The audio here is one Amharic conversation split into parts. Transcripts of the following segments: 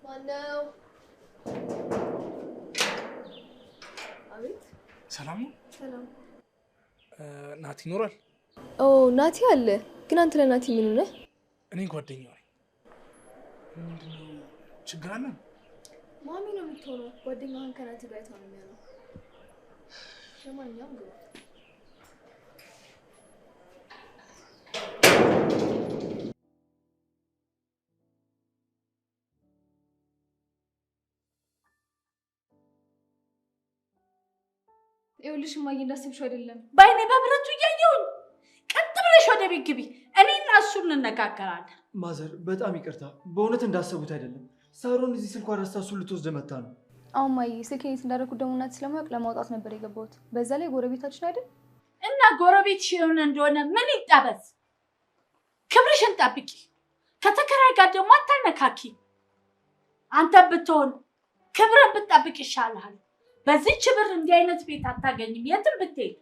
ማነው? አቤት። ሰላም ነው? ሰላም። ናቲ ይኖራል? ኦ ናቲ አለ። ግን አንተ ለናቲ ምን ሆነ? እኔ ጓደኛው ነኝ። ምንድነው ችግር አለ? ማሚ ነው የምትሆነው። ጓደኛዋን ከናቲ ጋር አይተው ነው የሚሆነው። ለማንኛውም ግባ። ይኸውልሽ እማዬ እንዳሰብሽው አይደለም። ባይኔ በብረቱ እያየሁኝ ቀጥ ብለሽ ወደ ቤት ግቢ። እኔና እሱ እንነጋገራለን። ማዘር በጣም ይቅርታ፣ በእውነት እንዳሰቡት አይደለም። ሳሮን እዚህ ስልኳን ረስታ እሱን ልትወስድ መታ ነው። አሁን ማዬ ስልኬን የት እንዳደረኩት ደግሞ እናት ስለማያውቅ ለማውጣት ነበር የገባሁት። በዛ ላይ ጎረቤታችን አይደል? እና ጎረቤትሽ የሆነ እንደሆነ ምን ይጠበስ? ክብርሽን ጠብቂ። ከተከራይ ጋር ደግሞ አታነካኪ። አንተ ብትሆን ክብርን ብትጠብቅ ይሻልሃል። በዚህ ብር እንዲህ አይነት ቤት አታገኝም። የትም ብትሄድ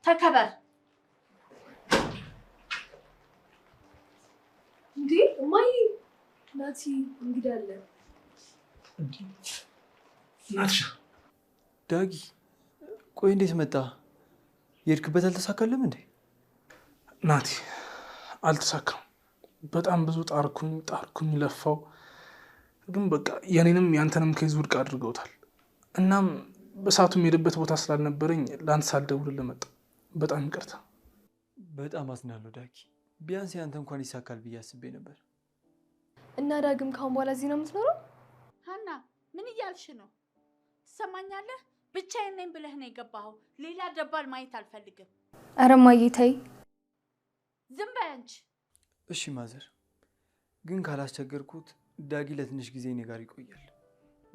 ተከበር። እንዴ እማዬ ናቲ እንግዲህ አለ። ናትሻ ዳጊ ቆይ እንዴት መጣ? የሄድክበት አልተሳካልም እንዴ? ናቲ አልተሳካም። በጣም ብዙ ጣርኩኝ ለፋው፣ ግን በቃ የኔንም ያንተንም ኬዝ ውድቅ አድርገውታል። እናም በሰዓቱ የሄድበት ቦታ ስላልነበረኝ ለአንተ ሳልደውልልህ መጣሁ። በጣም ይቅርታ። በጣም አዝናለሁ ዳጊ። ቢያንስ ያንተ እንኳን ይሳካል ብዬ አስቤ ነበር። እና ዳግም ካሁን በኋላ እዚህ ነው የምትኖረው? ሀና ምን እያልሽ ነው? ትሰማኛለህ? ብቻዬን ነኝ ብለህ ነው የገባኸው። ሌላ ደባል ማየት አልፈልግም። ኧረ እማዬ ተይ። ዝም በይ አንቺ። እሺ ማዘር፣ ግን ካላስቸገርኩት ዳጊ ለትንሽ ጊዜ እኔ ጋር ይቆያል።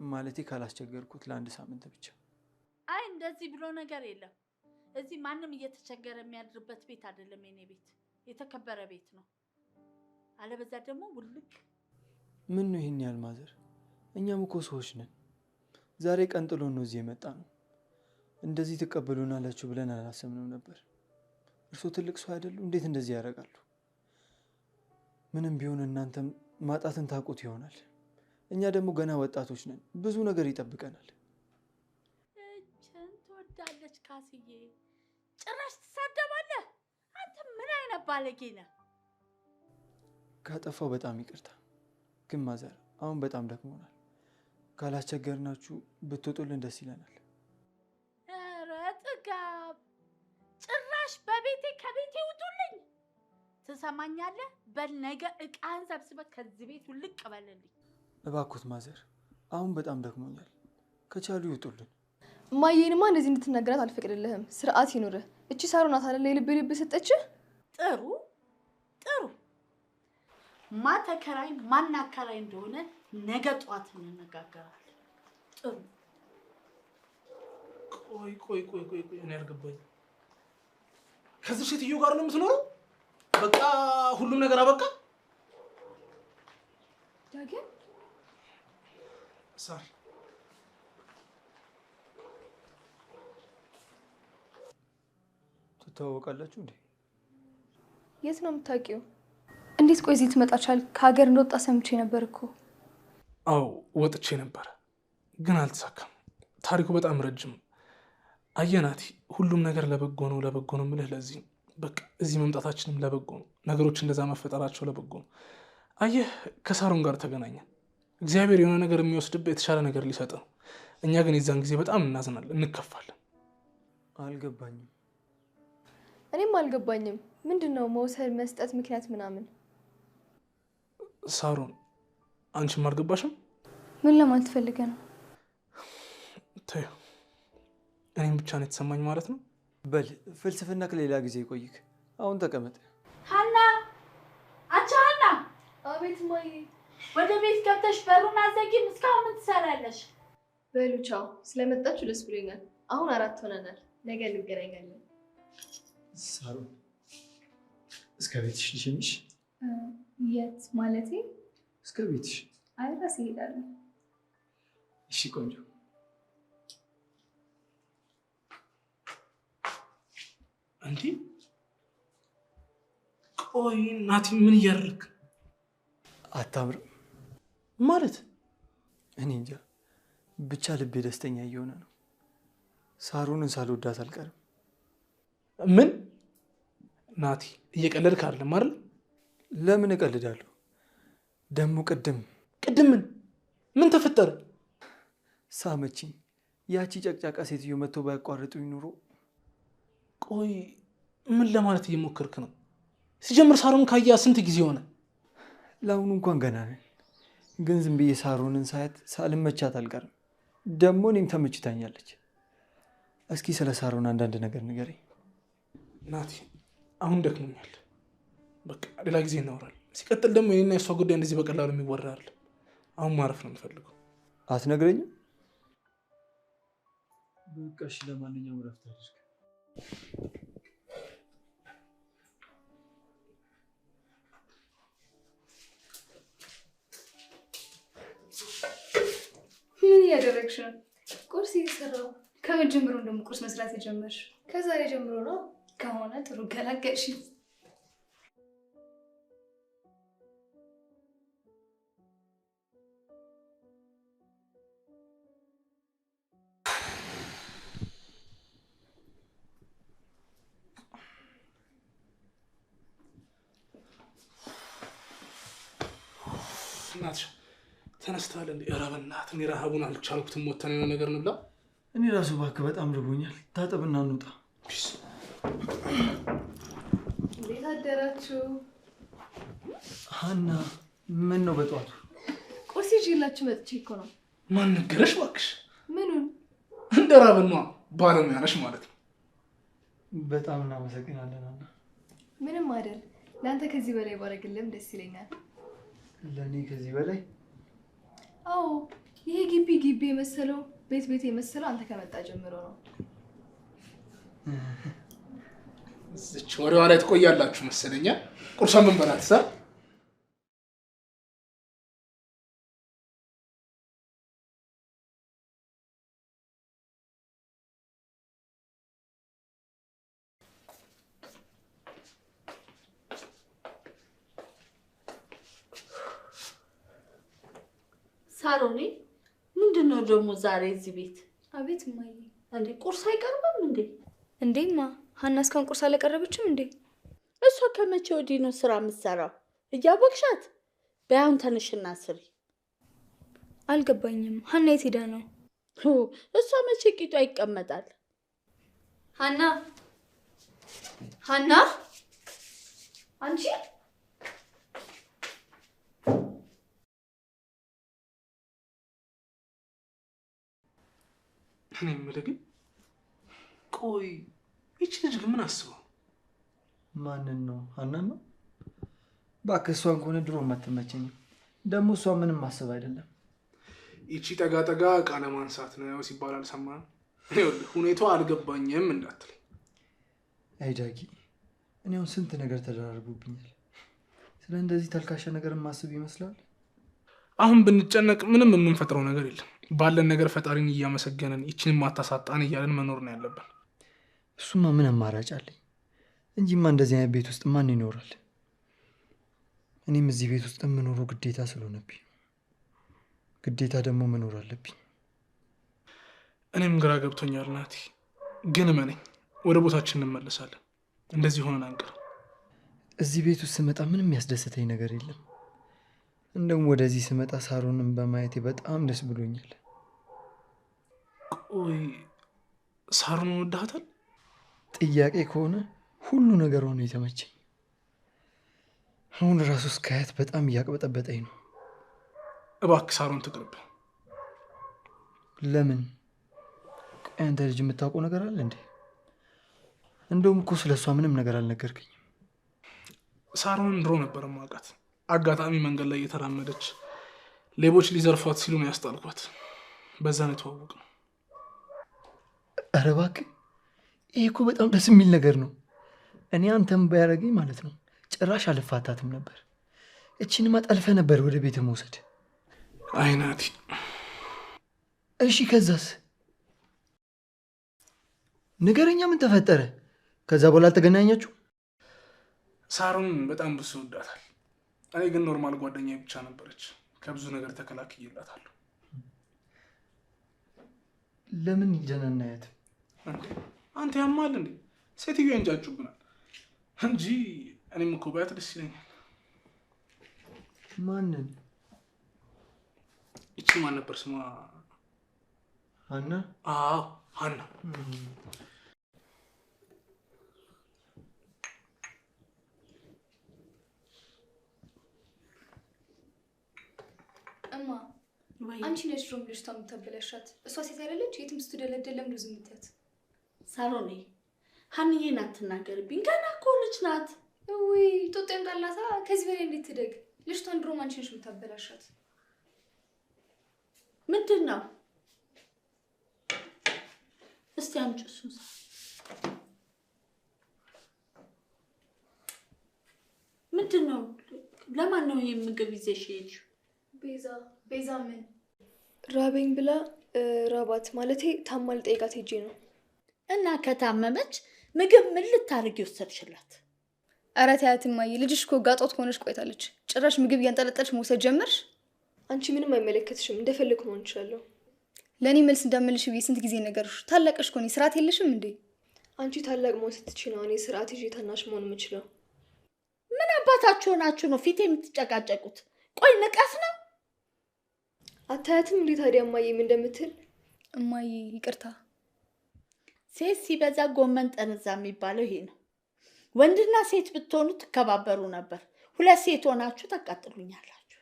ማለቴ ካላስቸገርኩት ለአንድ ሳምንት ብቻ። አይ እንደዚህ ብሎ ነገር የለም። እዚህ ማንም እየተቸገረ የሚያድርበት ቤት አይደለም። የኔ ቤት የተከበረ ቤት ነው። አለበዛ ደግሞ ውልቅ። ምን ነው ይሄን ያህል ማዘር? እኛም እኮ ሰዎች ነን። ዛሬ ቀን ጥሎ ነው እዚህ የመጣ ነው። እንደዚህ ትቀበሉናላችሁ ብለን አላሰብንም ነበር። እርሶ ትልቅ ሰው አይደሉ? እንዴት እንደዚህ ያደርጋሉ? ምንም ቢሆን እናንተም ማጣትን ታውቁት ይሆናል። እኛ ደግሞ ገና ወጣቶች ነን። ብዙ ነገር ይጠብቀናል። እችን ትወዳለች ካስዬ። ጭራሽ ትሳደባለህ። አንተ ምን አይነት ባለጌ ነህ? ካጠፋው በጣም ይቅርታ። ግን ማዘር አሁን በጣም ደክሞናል። ካላስቸገርናችሁ ብትወጡልን ደስ ይለናል። ኧረ ጥጋብ! ጭራሽ በቤቴ ከቤቴ ውጡልኝ። ትሰማኛለህ? በል ነገ ዕቃህን ሰብስበህ ከዚህ ቤት ውልቅ በልልኝ። እባክዎት ማዘር፣ አሁን በጣም ደክሞኛል። ከቻሉ ይውጡልን። እማዬንማ እንደዚህ እንድትናገራት አልፈቅድልህም። ስርዓት ይኑርህ። እቺ ሳሮን ናት አይደል የልብ ሰጠችህ? ጥሩ ጥሩ። ማን ተከራይ ማን አከራይ እንደሆነ ነገ ጠዋት እንነጋገራለን። ጥሩ። ቆይ እኔ አልገባኝም። ከዚህ ሴትዮ ጋር ነው የምትኖረው? በቃ ሁሉም ነገር አበቃ? ዳግም ሳር ትተዋወቃላችሁ እንዴ? የት ነው የምታውቂው? እንዴት ቆይ እዚህ ትመጣቻል? ከሀገር እንደወጣ ሰምቼ ነበር እኮ። አዎ ወጥቼ ነበር፣ ግን አልተሳካም። ታሪኩ በጣም ረጅም። አየናቲ ሁሉም ነገር ለበጎ ነው የምልህ። ለዚህ በቃ እዚህ መምጣታችንም ለበጎ ነው። ነገሮች እንደዛ መፈጠራቸው ለበጎ ነው። አየህ ከሳሮን ጋር ተገናኘን። እግዚአብሔር የሆነ ነገር የሚወስድብህ የተሻለ ነገር ሊሰጥ ነው። እኛ ግን የዛን ጊዜ በጣም እናዝናለን፣ እንከፋለን። አልገባኝም። እኔም አልገባኝም። ምንድነው መውሰድ መስጠት ምክንያት ምናምን? ሳሮን አንቺም አልገባሽም? ምን ለማለት ፈልገህ ነው? ተይው፣ እኔም ብቻ ነው የተሰማኝ ማለት ነው። በል ፍልስፍና ከሌላ ጊዜ ይቆይክ። አሁን ተቀመጥ። ሀና፣ አንቺ ሀና! አቤት ማይ። ወደ ቤት ገብተሽ በሩን አዘጊም። እስካሁን ምን ትሰሪያለሽ? በሉ ቻው። ስለመጣችሁ ደስ ብሎኛል። አሁን 4 ሆነናል። ነገ እንገናኛለን። ሳሮን እስከ ቤትሽ ልሽኝሽ? የት ማለቴ? እስከ ቤትሽ። አይ ራሴ እሄዳለሁ። እሺ ቆንጆ። እንዴ ቆይ ናቲ ምን እያደረክ? አታምርም ማለት? እኔ እንጃ ብቻ ልቤ ደስተኛ እየሆነ ነው። ሳሮንን ሳልወዳት አልቀርም። ምን ናቲ፣ እየቀለድክ አይደለም አይደል? ለምን እቀልዳለሁ? ደግሞ ቅድም ምን ተፈጠረ? ሳመችኝ። ያቺ ጨቅጫቃ ሴትዮ መጥቶ ባያቋርጡኝ ኑሮ። ቆይ ምን ለማለት እየሞከርክ ነው? ሲጀምር ሳሮን ካያ ስንት ጊዜ ሆነ? ለአሁኑ እንኳን ገና ነን፣ ግን ዝም ብዬ ሳሮንን ሳያት ሳልመቻት አልቀርም። ደግሞ እኔም ተመችታኛለች። እስኪ ስለ ሳሮን አንዳንድ ነገር ንገረኝ። ናቲ አሁን ደክሞኛል፣ በቃ ሌላ ጊዜ እናወራለን። ሲቀጥል ደግሞ የኔና የእሷ ጉዳይ እንደዚህ በቀላሉ የሚወራ አይደለም። አሁን ማረፍ ነው የምፈልገው። አትነግረኝም? በቃ እሺ፣ ለማንኛውም እረፍት አድርግ። ምን እያደረግሽ ነው? ቁርስ እየሰራሁ። ከመጀመሩ ደግሞ ቁርስ መስራት የጀመርሽ ከዛሬ ጀምሮ ነው? ከሆነ ጥሩ ገላገልሽ። እናትሽ ተነስተዋል እንዴ? ኧረ በእናትህ እኔ ረሃቡን አልቻልኩትም። ወተን የሆነ ነገር እንብላ። እኔ ራሱ እባክህ በጣም ርቦኛል። ታጠብና እንውጣ። እንዴት አደራችሁ? ሀና ምን ነው በጠዋቱ? ቁርስ ይዤላችሁ መጥቼ እኮ ነው። ማን ነገረሽ እባክሽ? ምኑን? እንደ ራብና ባለሙያ ነሽ ማለት ነው። በጣም እናመሰግናለን ሀና። ምንም አይደል። ለአንተ ከዚህ በላይ ባረግልም ደስ ይለኛል። ለእኔ ከዚህ በላይ? አዎ፣ ይሄ ግቢ የመሰለው ቤት የመሰለው አንተ ከመጣ ጀምሮ ነው። እዚች ወሬዋ ላይ ትቆያላችሁ መሰለኛ። ቁርሷን ምን በላት ሳ ሳሮኔ ምንድን ነው ደግሞ ዛሬ እዚህ ቤት? አቤት እማዬ። እንዴ ቁርስ አይቀርብም እንዴ? እንዴማ ሀና እስካሁን ቁርስ አላቀረበችም እንዴ? እሷ ከመቼ ወዲህ ነው ስራ የምትሰራው? እያወቅሻት? በያውን ተነሽና ስሪ። አልገባኝም። ሀና የት ሄዳ ነው? እሷ መቼ ቂጧ ይቀመጣል? ሀና አንቺ እኔ የምልህ ግን ቆይ ይቺ ልጅ ግን ምን አስበው? ማንን ነው? ሀናን ነው? እባክህ እሷን ከሆነ ድሮ አትመቸኝም። ደግሞ እሷ ምንም ማሰብ አይደለም። ይቺ ጠጋ ዕቃ ለማንሳት ነው ሲባል አልሰማህም? ሁኔታው አልገባኝም እንዳትለኝ። አይ ዳጊ፣ እኔ አሁን ስንት ነገር ተደራርቦብኛል። ስለ እንደዚህ ተልካሻ ነገር ማስብ ይመስላል? አሁን ብንጨነቅ ምንም የምንፈጥረው ነገር የለም። ባለን ነገር ፈጣሪን እያመሰገንን ይቺን ማታሳጣን እያለን መኖር ነው ያለብን። እሱማ ምን አማራጭ አለኝ እንጂማ እንደዚህ አይነት ቤት ውስጥ ማን ይኖራል? እኔም እዚህ ቤት ውስጥ የምኖረው ግዴታ ስለሆነብኝ ግዴታ ደግሞ መኖር አለብኝ። እኔም ግራ ገብቶኛል ናቲ፣ ግን እመነኝ ወደ ቦታችን እንመለሳለን። እንደዚህ ሆነን አንቀር። እዚህ ቤት ውስጥ ስመጣ ምንም ያስደስተኝ ነገር የለም። እንደውም ወደዚህ ስመጣ ሳሮንን በማየቴ በጣም ደስ ብሎኛል። ቆይ ሳሮንን ወዳታል? ጥያቄ ከሆነ ሁሉ ነገር ሆነ የተመቸኝ። አሁን ራሱ እስካያት በጣም እያቅበጠበጠኝ ነው። እባክህ ሳሮን ትቅርብ። ለምን? ቆይ አንተ ልጅ የምታውቀው ነገር አለ እንዴ? እንደውም እኮ ስለ እሷ ምንም ነገር አልነገርከኝም። ሳሮንን ድሮ ነበር ማውቃት። አጋጣሚ መንገድ ላይ እየተራመደች ሌቦች ሊዘርፏት ሲሉ ነው ያስጣልኳት። በዛ ነው የተዋወቅነው። ኧረ እባክህ፣ ይሄ እኮ በጣም ደስ የሚል ነገር ነው። እኔ አንተም ባያደርገኝ ማለት ነው ጭራሽ አልፋታትም ነበር። እቺንማ ጠልፈህ ነበር ወደ ቤት መውሰድ። አይ ናቲ። እሺ ከዛስ? ንገረኛ፣ ምን ተፈጠረ? ከዛ በኋላ አልተገናኛችሁ? ሳሮንን በጣም ብሶ ወዳታል። እኔ ግን ኖርማል ጓደኛዬ ብቻ ነበረች። ከብዙ ነገር ተከላክዬላታለሁ። ለምን ጀነናየት? አንተ ያማል እንዴ? ሴትዮ እንጃጩብናል እንጂ እኔም እኮ ባያት ደስ ይለኛል። ማንን? እቺ ማን ነበር ስሟ? ሀና? አዎ ሀና። እማ አንቺ ነሽ ድሮም ልጅቷ የምታበላሻት። እሷ ሴት አይደለች? የትም ስትደለደል ለምን ዝም ብትያት? ሳሮኔ ሀንዬን አትናገርብኝ። ገና እኮ ልጅ ናት። ወይ ጦጤም ጣላታ። ከዚህ በላይ እንዴት ትደግ? ልጅቷን ድሮም አንቺ ነሽ የምታበላሻት። ምንድን ነው? እስቲ አምጪ እሱን። ምንድን ነው? ለማን ነው ይሄ ምግብ ይዘሽ ሄድሽው? ቤዛ ምን ራበኝ ብላ ራባት ማለቴ ታማ ልጠይቃት ሄጄ ነው። እና ከታመመች ምግብ ምን ልታርጊ ወሰድሽላት? ኧረ ተያት እማዬ፣ ልጅሽ እኮ ጋጦት ሆነሽ ቆይታለች። ጭራሽ ምግብ እያንጠለጠልሽ መውሰድ ጀመርሽ። አንቺ ምንም አይመለከትሽም፣ እንደፈለኩ መሆን እችላለሁ። ለእኔ መልስ እንዳመልሽ ብዬ ስንት ጊዜ ነገርሽ። ታላቅሽ እኮ ነኝ፣ ስርዓት የለሽም እንዴ? አንቺ ታላቅ መሆን ስትችይ ነው እኔ ስርዓት ይዤ ታናሽ መሆን የምችለው። ምን አባታችሁ ሆናችሁ ነው ፊት የምትጨቃጨቁት? ቆይ ንቀት ነው። አታያትም እንዴ ታዲያ እማዬ ምን እንደምትል? እማዬ ይቅርታ። ሴት ሲበዛ ጎመን ጠንዛ የሚባለው ይሄ ነው። ወንድና ሴት ብትሆኑ ትከባበሩ ነበር። ሁለት ሴት ሆናችሁ ታቃጥሉኛላችሁ።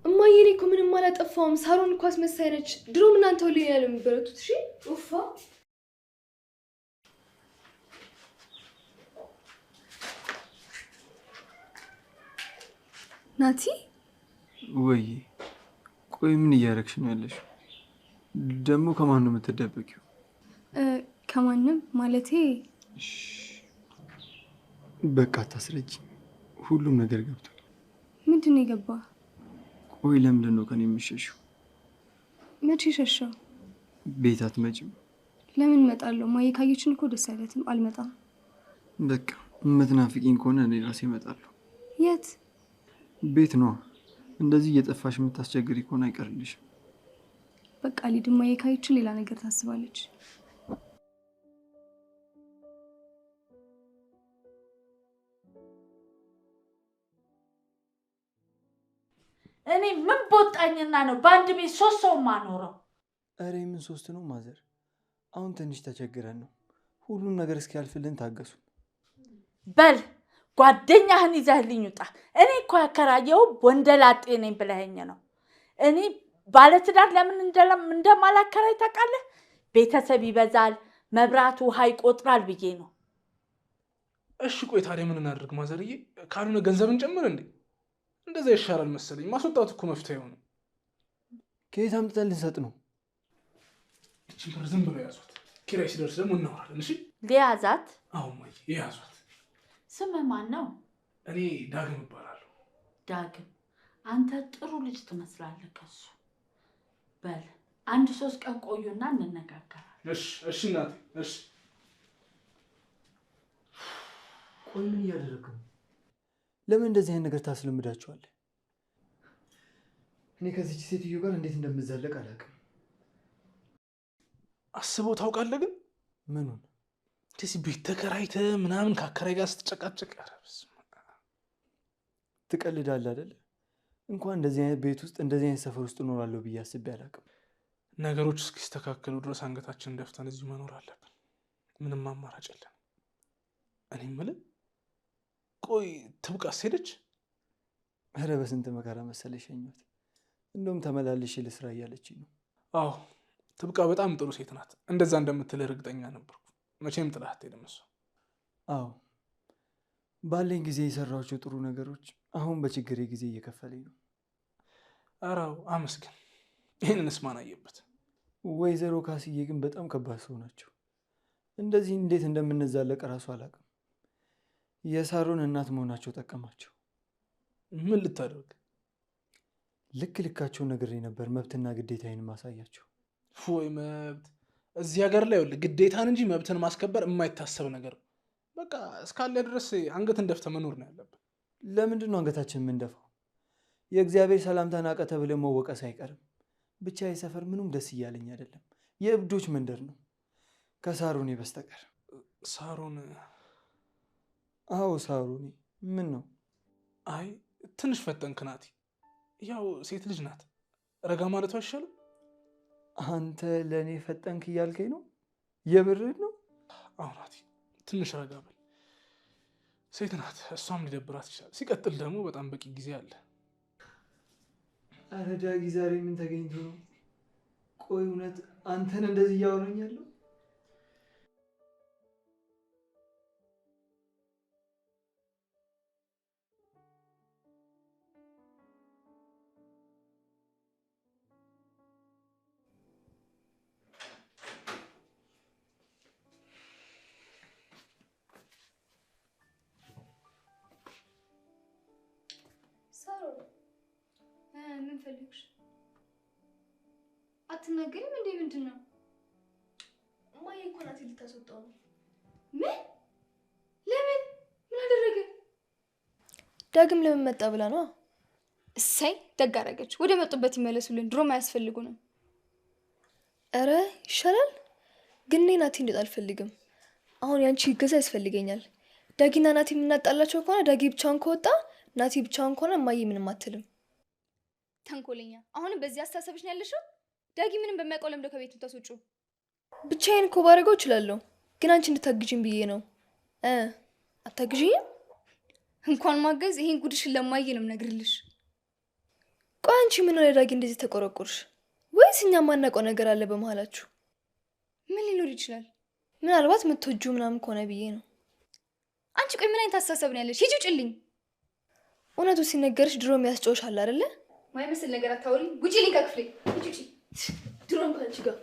እማዬ እኔ እኮ ምንም አላጠፋውም። ሳሮን እኮ አስመሳይ ነች። ድሮም እናንተ ሁሌ ያለ የሚበረቱት። እሺ ኡፋ ናቲ። ወይ ቆይ ምን እያደረግሽ ነው ያለሽው? ደግሞ ከማን ነው የምትደበቂው? ከማንም ማለቴ። በቃ አታስረጂ። ሁሉም ነገር ገብቷል። ምንድን ነው የገባ? ቆይ ለምንድን ነው ከኔ የምትሸሺው? መቼ ሸሻው? ቤት አትመጭም? ለምን እመጣለሁ? ማየ ካየችን እኮ ደስ አይላትም። አልመጣም። በቃ የምትናፍቂኝ ከሆነ እኔ ራሴ እመጣለሁ። የት? ቤት ነዋ። እንደዚህ እየጠፋሽ የምታስቸግሪ ከሆነ አይቀርልሽም። በቃ ሊድ ማየ ካየችን ሌላ ነገር ታስባለች። እኔ ምን ቦጣኝና ነው በአንድ ቤት 3 ሰው ማኖረው? ኧረ ምን 3 ነው ማዘር? አሁን ትንሽ ተቸግረን ነው። ሁሉም ነገር እስኪያልፍልን ታገሱ። በል ጓደኛህን ይዘህልኝ ውጣ። እኔ እኮ ያከራየው ወንደላጤ ነኝ ብለኸኝ ነው። እኔ ባለትዳር ለምን እንደማላከራይ ታውቃለህ? ቤተሰብ ይበዛል፣ መብራት ውሃ ይቆጥራል ብዬ ነው። እሺ ቆይ ታዲያ ምን እናድርግ ማዘርዬ? ካልሆነ ገንዘብ እንጨምር እንዴ? እንደዛ ይሻላል መሰለኝ። ማስወጣት እኮ መፍትሄው ነው። ከየት አምጥተን ልንሰጥ ነው? እቺ ብር ዝም ብለው ያዟት። ኪራይ ሲደርስ ደግሞ እናወራለን። እሺ ሊያዛት? አዎ ማይ ያዟት። ስምህ ማን ነው? እኔ ዳግም እባላለሁ። ዳግም፣ አንተ ጥሩ ልጅ ትመስላለህ ከሱ። በል 1-3 ቀን ቆዩና እንነጋገራለን። እሺ እናቴ እሺ። ቆይ ምን እያደረግህ ነው? ለምን እንደዚህ አይነት ነገር ታስለምዳቸዋለህ? እኔ ከዚች ሴትዮ ጋር እንዴት እንደምዘለቅ አላውቅም። አስበው ታውቃለህ? ግን ምኑን? እንደዚህ ቤት ተከራይተህ ምናምን ከአከራይ ጋር ስትጨቃጨቅ ትቀልዳለህ አይደል? እንኳን እንደዚህ አይነት ቤት ውስጥ እንደዚህ አይነት ሰፈር ውስጥ እኖራለሁ ብዬ አስቤ አላውቅም። ነገሮች እስኪስተካከሉ ድረስ አንገታችንን ደፍተን እዚሁ መኖር አለብን። ምንም አማራጭ የለም። እኔ የምልህ ቆይ ትብቃስ ሄደች? ኧረ በስንት መከራ መሰለሽ ሸኘኋት። እንደውም ተመላልሼ ልስራ እያለችኝ ነው። አዎ ትብቃ በጣም ጥሩ ሴት ናት። እንደዛ እንደምትልህ እርግጠኛ ነበርኩ። መቼም ጥላት አትሄድም እሷ። አዎ ባለኝ ጊዜ የሰራኋቸው ጥሩ ነገሮች አሁን በችግሬ ጊዜ እየከፈለኝ ነው። አራው አመስግን። ይህንንስ ማን አየበት? ወይዘሮ ካስዬ ግን በጣም ከባድ ሰው ናቸው። እንደዚህ እንዴት እንደምንዛለቅ እራሱ አላውቅም። የሳሮን እናት መሆናቸው ጠቀማቸው። ምን ልታደርግ? ልክ ልካቸውን ነግሬ ነበር መብትና ግዴታዬን ማሳያቸው። ወይ መብት! እዚህ ሀገር ላይ ግዴታን እንጂ መብትን ማስከበር የማይታሰብ ነገር ነው። በቃ እስካለ ድረስ አንገትን ደፍተህ መኖር ነው ያለብን። ለምንድን ነው አንገታችን የምንደፋው? የእግዚአብሔር ሰላምታ ናቀ ተብለ መወቀስ አይቀርም። ብቻ የሰፈር ምኑም ደስ እያለኝ አይደለም። የእብዶች መንደር ነው ከሳሮኔ በስተቀር። ሳሮን? አዎ ሳሮኔ። ምን ነው? አይ ትንሽ ፈጠንክ ናቲ። ያው ሴት ልጅ ናት፣ ረጋ ማለቱ አይሻልም? አንተ ለእኔ ፈጠንክ እያልከኝ ነው? የምርህን ነው? አዎ ናቲ፣ ትንሽ ረጋ በል። ሴት ናት፣ እሷም ሊደብራት ይችላል። ሲቀጥል ደግሞ በጣም በቂ ጊዜ አለ። ኧረ ዳጊ ዛሬ ምን ተገኝቶ ነው? ቆይ እውነት አንተን እንደዚህ እያወራኝ ያለው? ምን ፈልግሽ? አትናገሪም እንዴ? ምንድን ነው? እማዬ እኮ ናት ልታስወጣው ነው። ምን? ለምን? ምን አደረገ? ዳግም ለምን መጣ ብላ ነው። እሰይ ደግ አደረገች። ወደ መጡበት ይመለሱልን። ድሮም አያስፈልጉንም። ኧረ ይሻላል። ግን እኔ ናቲ እንድጣ አልፈልግም። አሁን ያንቺ ይገዛ ያስፈልገኛል። ዳጊና ናቲ የምናጣላቸው ከሆነ ዳጊ ብቻውን ከወጣ፣ ናቲ ብቻውን ከሆነ እማዬ ምንም አትልም። ተንኮለኛ። አሁንም በዚህ አስተሳሰብሽ ነው ያለሽው? ዳጊ ምንም በሚያውቀው ለምዶ ከቤቱ ታስወጪው? ብቻዬን እኮ ባደርገው እችላለሁ፣ ግን አንቺ እንድታግዥኝ ብዬ ነው። አታግዥኝም? እንኳን ማገዝ ይሄን ጉድሽን ለማየ ነው የምነግርልሽ። ቆይ አንቺ ምን ነው ዳጊ እንደዚህ ተቆረቆርሽ? ወይስ እኛ ማናውቀው ነገር አለ በመሀላችሁ? ምን ሊኖር ይችላል? ምናልባት የምትወጂው ምናምን ከሆነ ብዬ ነው። አንቺ ቆይ ምን አይነት አስተሳሰብ ነው ያለሽ? ሂጂ ውጭልኝ። እውነቱ ሲነገርሽ ድሮም ያስጨውሻል አይደለ? ማይመስል ነገር አታውሪ። ውጪልኝ ከክፍሌ። ውጪ። ድሮም ካንቺ ጋር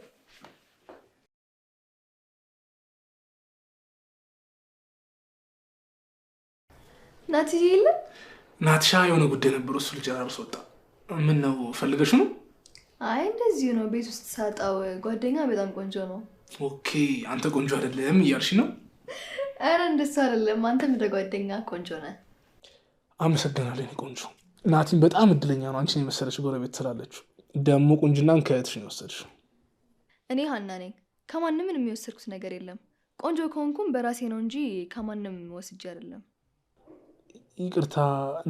ናቲ የለም? ናትሻ የሆነ ጉዳይ ነበር፣ እሱ ልጨራርስ ወጣ። ምን ነው ፈልገሽ ነው? አይ እንደዚሁ ነው። ቤት ውስጥ ሳጣው ጓደኛ በጣም ቆንጆ ነው። ኦኬ፣ አንተ ቆንጆ አይደለም እያልሽ ነው? ኧረ እንደሱ አይደለም። አንተም እንደ ጓደኛ ቆንጆ ነህ። አመሰግናለሁ የኔ ቆንጆ። ናቲን በጣም እድለኛ ነው አንቺን የመሰለች ጎረቤት ስላለችው። ደግሞ ቁንጅናን ከእህትሽ ነው የወሰድሽው። እኔ ሀና ነኝ። ከማንም ምንም የወሰድኩት ነገር የለም። ቆንጆ ከሆንኩም በራሴ ነው እንጂ ከማንም ወስጄ አይደለም። ይቅርታ፣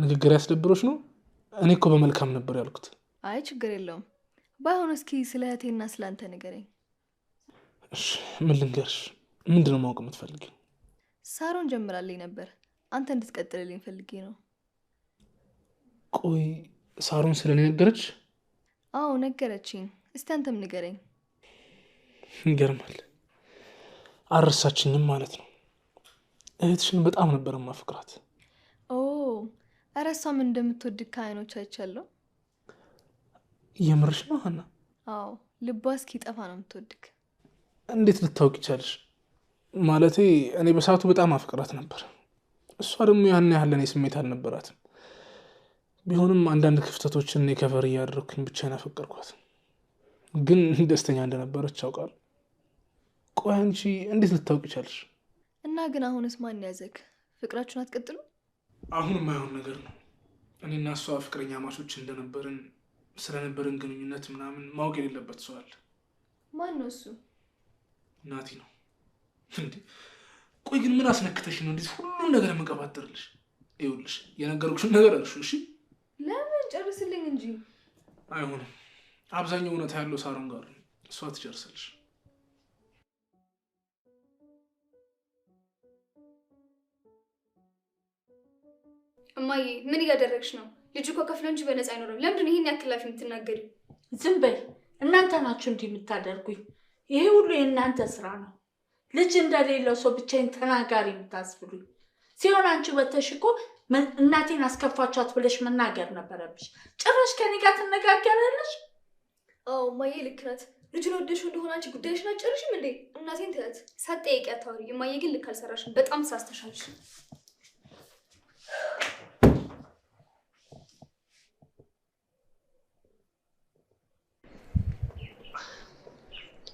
ንግግር ያስደብሮች ነው? እኔ እኮ በመልካም ነበር ያልኩት። አይ ችግር የለውም። ባይሆን እስኪ ስለ እህቴና ስለ አንተ ንገረኝ። እሺ ምን ልንገርሽ? ምንድነው ማወቅ የምትፈልጊው? ሳሮን ጀምራልኝ ነበር፣ አንተ እንድትቀጥልልኝ ፈልጌ ነው። ቆይ ሳሮን ስለኔ ነገረች? አዎ ነገረችኝ። እስቲ አንተም ንገረኝ። ይገርማል፣ አልረሳችኝም ማለት ነው። እህትሽን በጣም ነበር ማፍቅራት። ኦ ኧረ እሷም እንደምትወድቅ ከዓይኖች አይቻለሁ። የምርሽ ነው ሀና? አዎ ልቧ እስኪጠፋ ነው የምትወድቅ። እንዴት ልታውቂ ቻልሽ? ማለቴ እኔ በሰዓቱ በጣም አፍቅራት ነበር፣ እሷ ደግሞ ያን ያህል ለእኔ ስሜት አልነበራትም። ቢሆንም አንዳንድ ክፍተቶችን እኔ ከቨር እያደረኩኝ ብቻዬን አፈቀርኳት፣ ግን ደስተኛ እንደነበረች አውቃለሁ። ቆይ አንቺ እንዴት ልታውቂ ቻልሽ? እና ግን አሁንስ ማን ያዘክ? ፍቅራችሁን አትቀጥሉ? አሁን የማይሆን ነገር ነው። እኔና እሷ ፍቅረኛ ማቾች እንደነበርን ስለነበርን ግንኙነት ምናምን ማወቅ የሌለበት ሰው አለ። ማን ነው እሱ? ናቲ ነው። እንዴ ቆይ ግን ምን አስነክተሽ ነው እንዴት ሁሉን ነገር የምንቀባጥርልሽ? ይኸውልሽ የነገርኩሽን ነገር እርሹ። እሺ ለምን? ጨርስልኝ እንጂ። አይሆንም፣ አብዛኛው እውነታ ያለው ሳሮን ጋር ነው። እሷ ትጨርስልሽ። እማዬ ምን እያደረግሽ ነው? ልጁ እኮ ከፍሎ እንጂ በነፃ አይኖርም። ለምንድን ነው ይሄን ያክላፊ የምትናገሪ? ዝም በይ። እናንተ ናችሁ እንዲህ የምታደርጉኝ። ይሄ ሁሉ የእናንተ ስራ ነው። ልጅ እንደሌለው ሰው ብቻዬን ተናጋሪ የምታስብሉኝ ሲሆን አንቺ ወተሽ እኮ እናቴን አስከፋቻት ብለሽ መናገር ነበረብሽ። ጭራሽ ከኔ ጋር ትነጋገራለሽ? አዎ እማዬ ልክ ናት። ልጁን ወደሽው እንደሆነ አንቺ ጉዳይሽን አትጨርሽም እንዴ? እናቴን ትያት። ሳትጠይቂያት አውሪ። እማዬ ግን ልክ አልሰራሽም። በጣም ሳስተሻልሽ።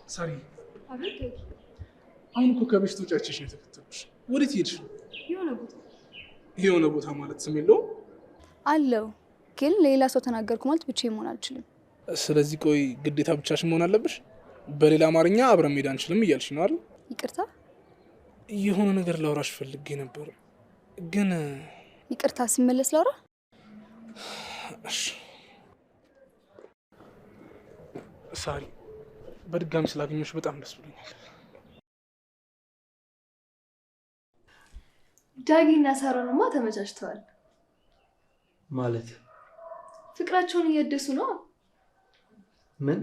ሳሪ፣ አቤት። አሁን እኮ ከበሽታ ውጫችሽ ነው የተከተሉሽ። ወዴት ሄድሽ? የሆነ ቦታ። የሆነ ቦታ ማለት ስም የለውም አለው፣ ግን ሌላ ሰው ተናገርኩ ማለት ብቻዬን መሆን አልችልም። ስለዚህ ቆይ ግዴታ ብቻሽን መሆን አለብሽ? በሌላ አማርኛ አብረን መሄድ አንችልም እያልሽ ነው አይደል? ይቅርታ። የሆነ ነገር ላውራሽ ፈልጌ ነበር ግን ይቅርታ ስመለስ ላውራ። እሺ ሳሪ፣ በድጋሚ ስላገኘሁሽ በጣም ደስ ብሎኛል። ዳጊና ሳሮንማ ተመቻችተዋል ማለት ፍቅራቸውን እያደሱ ነው። ምን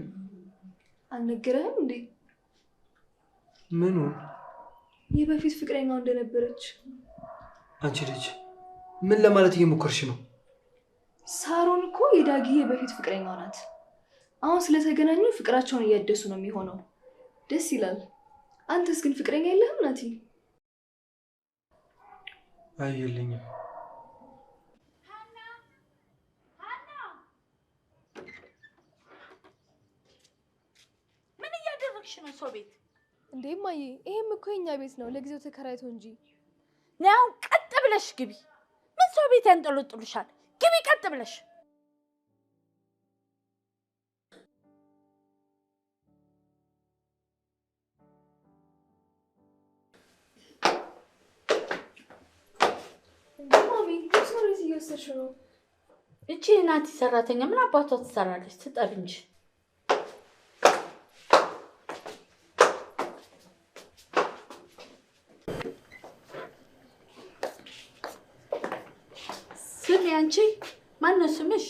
አልነገረህም እንዴ? ምኑ? የበፊት ፍቅረኛው እንደነበረች። አንቺ ልጅ ምን ለማለት እየሞከርሽ ነው? ሳሮን እኮ የዳጊ የበፊት ፍቅረኛው ናት። አሁን ስለተገናኙ ፍቅራቸውን እያደሱ ነው የሚሆነው። ደስ ይላል። አንተስ ግን ፍቅረኛ የለህም ናቲ? አይ የለኝም። ምን እያደረግሽ ነው ሰው ቤት? እንዴ ማዬ፣ ይሄም እኮ የኛ ቤት ነው፣ ለጊዜው ተከራይቶ እንጂ። ነው ቀጥ ብለሽ ግቢ። ምን ሰው ቤት ያንጠለጥሉሻል? ግቢ ቀጥ ብለሽ። ማሚ ሶሪስ እየወሰድሽ ነው? እቺ ናቲ ሰራተኛ ምን አባቷ ትሰራለች? ትጠብ እንጂ። ስሚ አንቺ፣ ማነው ስምሽ?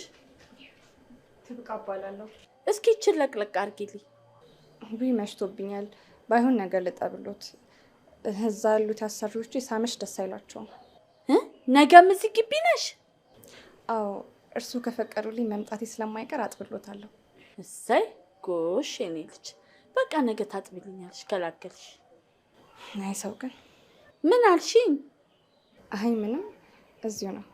ትብቃ እባላለሁ። እስኪ እችን ለቅለቅ አድርጊልኝ። ውይ መሽቶብኛል። ባይሆን ነገር ልጠብሎት። እዛ ያሉት አሰሪዎቹ ሳመሽ ደስ አይላቸውም። ነገም እዚህ ግቢ ነሽ? አዎ እርሱ ከፈቀዱልኝ መምጣቴ ስለማይቀር አጥብሎታለሁ። እሰይ ጎሽ የኔ ልጅ። በቃ ነገ ታጥቢልኛለሽ ከላከልሽ። አይ ሰው ግን ምን አልሽኝ? አይ ምንም፣ እዚሁ ነው።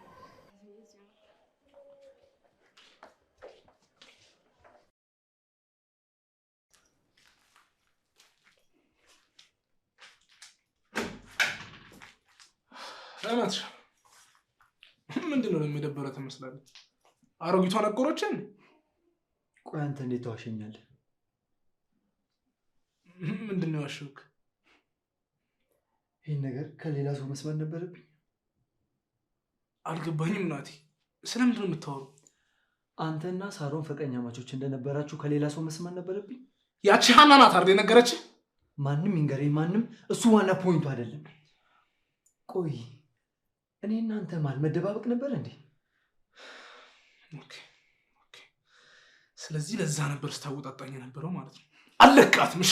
ለማትሽ ምንድነው የሚደበረ ትመስላለች? አሮጊቷን አቆሮችን። ቆይ አንተ እንዴት ተዋሸኛለህ? ምንድነው ያሽውክ? ይህን ነገር ከሌላ ሰው መስማት ነበረብኝ? አልገባኝም ናቲ፣ ስለምንድን ነው የምታወሩ? አንተና ሳሮን ፍቅረኛ ማቾች እንደነበራችሁ ከሌላ ሰው መስማት ነበረብኝ? ያቺ ሀና ናት አይደል የነገረችህ? ማንም ይንገረኝ ማንም፣ እሱ ዋና ፖይንቱ አይደለም። ቆይ እኔ እናንተ ማል መደባበቅ ነበር እንዴ? ኦኬ። ስለዚህ ለዛ ነበር ስታወጣጣኝ የነበረው ማለት ነው። አለቃትም። እሺ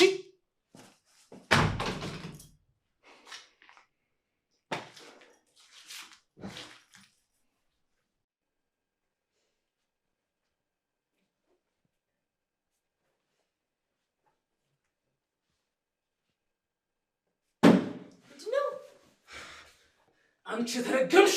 አንቺ ተረገምሽ።